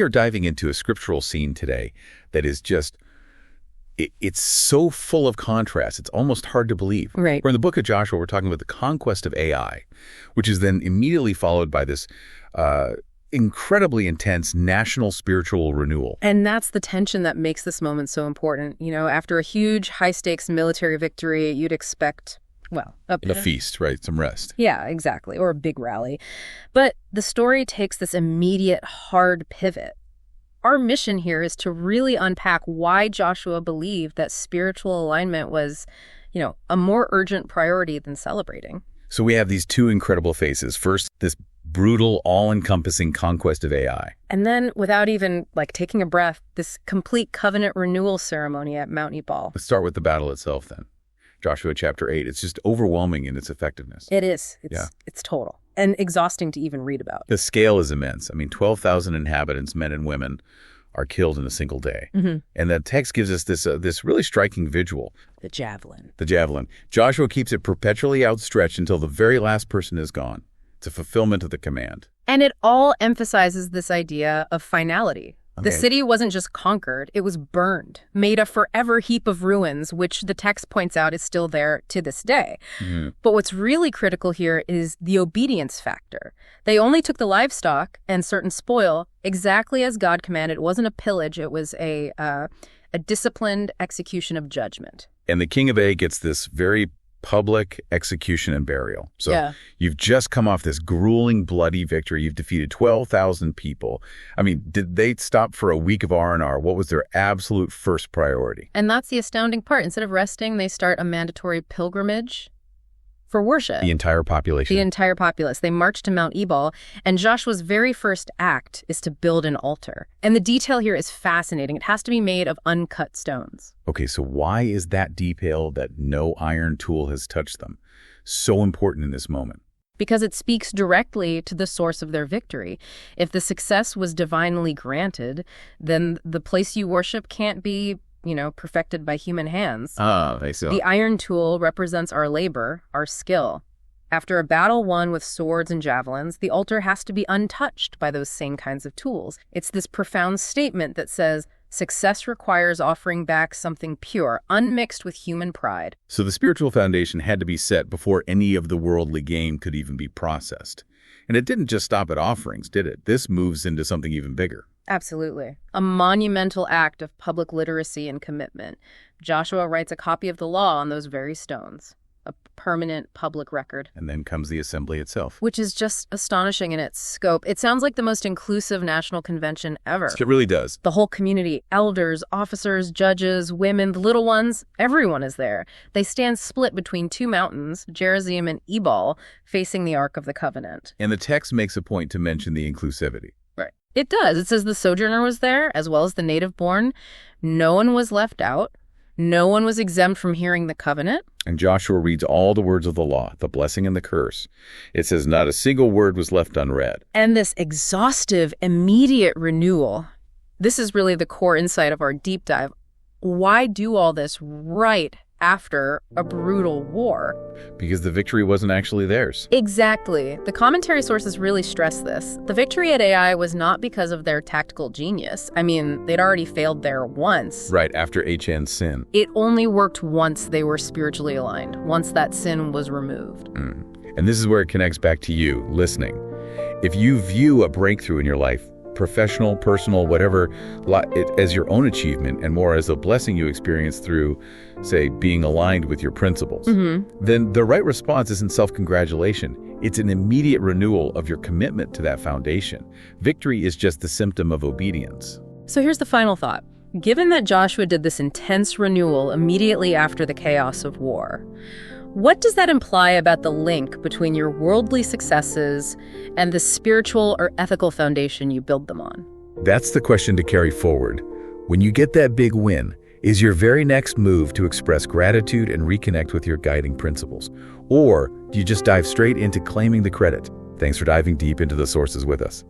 are diving into a scriptural scene today that is just, it's so full of contrast. It's almost hard to believe. Right. We're in the book of Joshua. We're talking about the conquest of Ai, which is then immediately followed by this incredibly intense national spiritual renewal. And that's the tension that makes this moment so important. You know, after a huge high-stakes military victory, you'd expect, well, A feast, right? Some rest. Yeah, exactly. Or a big rally. But the story takes this immediate hard pivot. Our mission here is to really unpack why Joshua believed that spiritual alignment was, you know, a more urgent priority than celebrating. So we have these two incredible phases. First, this brutal, all-encompassing conquest of Ai. And then, without even, taking a breath, this complete covenant renewal ceremony at Mount Ebal. Let's start with the battle itself then. Joshua chapter 8. It's just overwhelming in its effectiveness. It is. It's total. And exhausting to even read about. The scale is immense. I mean, 12,000 inhabitants, men and women, are killed in a single day. Mm-hmm. And the text gives us this really striking visual. The javelin. The javelin. Joshua keeps it perpetually outstretched until the very last person is gone. It's a fulfillment of the command. And it all emphasizes this idea of finality. Okay. The city wasn't just conquered, it was burned, made a forever heap of ruins, which the text points out is still there to this day. Mm-hmm. But what's really critical here is the obedience factor. They only took the livestock and certain spoil exactly as God commanded. It wasn't a pillage, it was a disciplined execution of judgment. And the king of Ai gets this very public execution and burial. So You've just come off this grueling, bloody victory. You've defeated 12,000 people. I mean, did they stop for a week of R&R? What was their absolute first priority? And that's the astounding part. Instead of resting, they start a mandatory pilgrimage for worship. The entire population. The entire populace. They march to Mount Ebal, and Joshua's very first act is to build an altar. And the detail here is fascinating. It has to be made of uncut stones. Okay, so why is that detail that no iron tool has touched them so important in this moment? Because it speaks directly to the source of their victory. If the success was divinely granted, then the place you worship can't be perfected by human hands. I see. The iron tool represents our labor, our skill. After a battle won with swords and javelins, the altar has to be untouched by those same kinds of tools. It's this profound statement that says, success requires offering back something pure, unmixed with human pride. So the spiritual foundation had to be set before any of the worldly gain could even be processed. And it didn't just stop at offerings, did it? This moves into something even bigger. Absolutely. A monumental act of public literacy and commitment. Joshua writes a copy of the law on those very stones, a permanent public record. And then comes the assembly itself. Which is just astonishing in its scope. It sounds like the most inclusive national convention ever. It really does. The whole community, elders, officers, judges, women, the little ones, everyone is there. They stand split between two mountains, Gerizim and Ebal, facing the Ark of the Covenant. And the text makes a point to mention the inclusivity. Right. It does. It says the sojourner was there, as well as the native-born. No one was left out. No one was exempt from hearing the covenant. And Joshua reads all the words of the law, the blessing and the curse. It says not a single word was left unread. And this exhaustive, immediate renewal, this is really the core insight of our deep dive. Why do all this right after a brutal war? Because the victory wasn't actually theirs. Exactly. The commentary sources really stress this. The victory at Ai was not because of their tactical genius. I mean, they'd already failed there once. Right, after Achan's sin. It only worked once they were spiritually aligned, once that sin was removed. And this is where it connects back to you, listening. If you view a breakthrough in your life, professional, personal, whatever, as your own achievement and more as a blessing you experience through, say, being aligned with your principles, then the right response isn't self-congratulation. It's an immediate renewal of your commitment to that foundation. Victory is just the symptom of obedience. So here's the final thought. Given that Joshua did this intense renewal immediately after the chaos of war, what does that imply about the link between your worldly successes and the spiritual or ethical foundation you build them on? That's the question to carry forward. When you get that big win, is your very next move to express gratitude and reconnect with your guiding principles? Or do you just dive straight into claiming the credit? Thanks for diving deep into the sources with us.